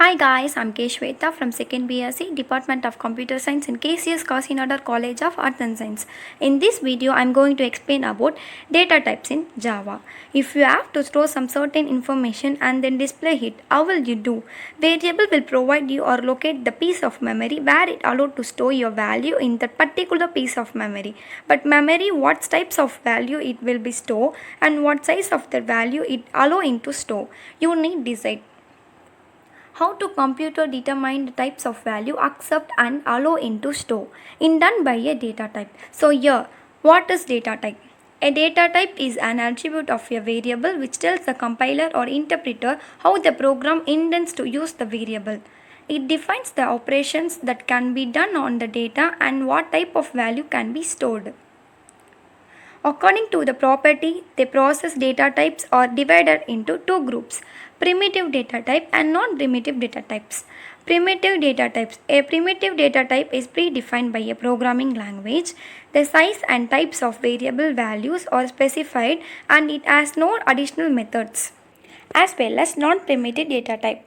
Hi guys, I'm Swedha from 2nd B.Sc, Department of Computer Science in KCSKNC College of Arts and Science. In this video, I'm going to explain about data types in Java. If you have to store some certain information and then display it, how will you do? Variable will provide you or locate the piece of memory where it allowed to store your value in that particular piece of memory. But memory, what types of value it will be stored and what size of the value it allowing to store. You need decide. How to computer determine the types of value accept and allow into store in done by a data type. So here, what is data type? A data type is an attribute of a variable which tells the compiler or interpreter how the program intends to use the variable. It defines the operations that can be done on the data and what type of value can be stored. According to the property, the process data types are divided into two groups, primitive data type and non-primitive data types. Primitive data types. A primitive data type is predefined by a programming language. The size and types of variable values are specified and it has no additional methods. As well as non-primitive data type.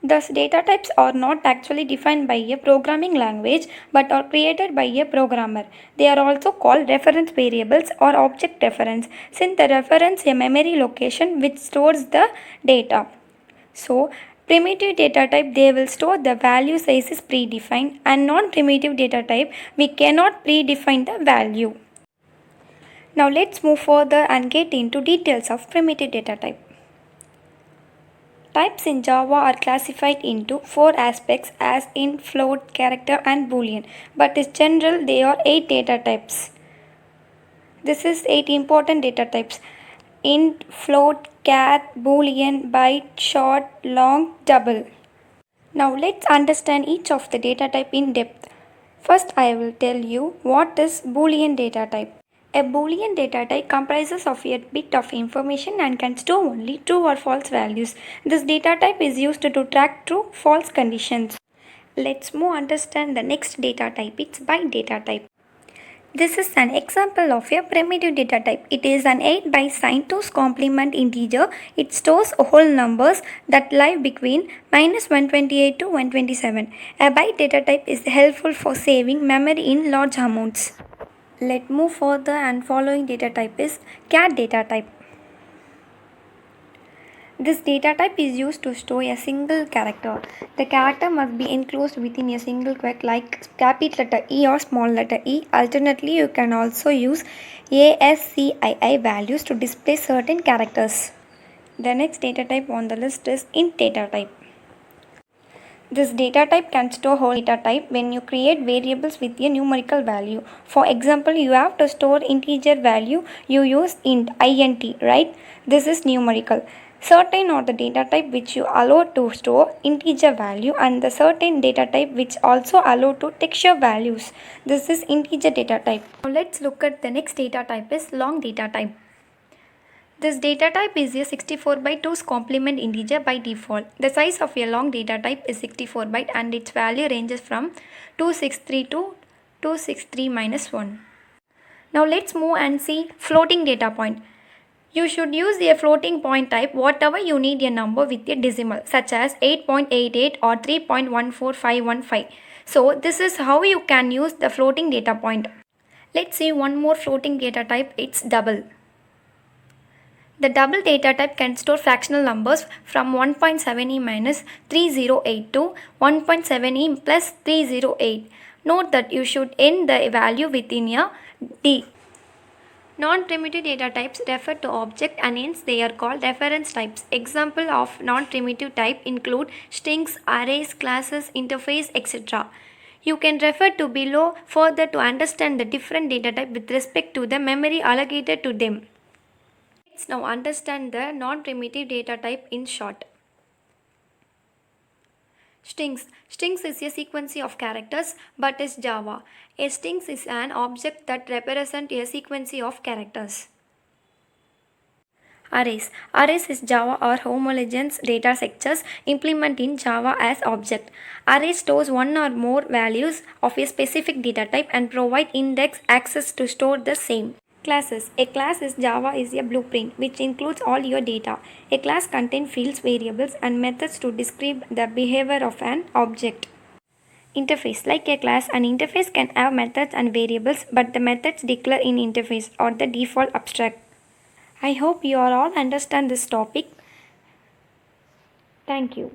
Thus, data types are not actually defined by a programming language but are created by a programmer. They are also called reference variables or object reference since they reference a memory location which stores the data. So, primitive data type they will store the value size is predefined and non-primitive data type we cannot predefine the value. Now let's move further and get into details of primitive data type. Types in Java are classified into four aspects as int, float, character and boolean. But in general there are 8 data types. This is 8 important data types. Int, float, char, boolean, byte, short, long, double. Now let's understand each of the data type in depth. First I will tell you what is Boolean data type. A Boolean data type comprises of a bit of information and can store only true or false values. This data type is used to track true-false conditions. Let's more understand the next data type. It's byte data type. This is an example of a primitive data type. It is an 8 byte sign 2's complement integer. It stores whole numbers that lie between -128 to 127. A byte data type is helpful for saving memory in large amounts. Let's move further and following data type is char data type. This data type is used to store a single character. The character must be enclosed within a single quote like capital letter E or small letter e. Alternately, you can also use ASCII values to display certain characters. The next data type on the list is int data type. This data type can store whole data type when you create variables with a numerical value. For example, you have to store integer value, you use int, right? This is numerical. Certain are the data type which you allow to store integer value and the certain data type which also allow to texture values. This is integer data type. Now let's look at the next data type is long data type. This data type is a 64 by 2's complement integer by default. The size of a long data type is 64 byte and its value ranges from 263 to 263-1. Now let's move and see floating data point. You should use a floating point type whatever you need a number with a decimal such as 8.88 or 3.14515. So this is how you can use the floating data point. Let's see one more floating data type, it's double. The double data type can store fractional numbers from 1.7e minus 3008 to 1.7e plus 308. Note that you should end the value within a D. Non-primitive data types refer to object and hence they are called reference types. Example of non-primitive type include strings, arrays, classes, interface, etc. You can refer to below further to understand the different data type with respect to the memory allocated to them. Let's now understand the non-primitive data type in short. Strings. Strings is a sequence of characters but is Java. A string is an object that represents a sequence of characters. Arrays. Arrays is Java or homogeneous data structures implemented in Java as object. Array stores one or more values of a specific data type and provide index access to store the same. Classes. A class is Java is a blueprint which includes all your data. A class contains fields, variables, and methods to describe the behavior of an object. Interface. Like a class, an interface can have methods and variables, but the methods declare in interface or the default abstract. I hope you all understand this topic. Thank you.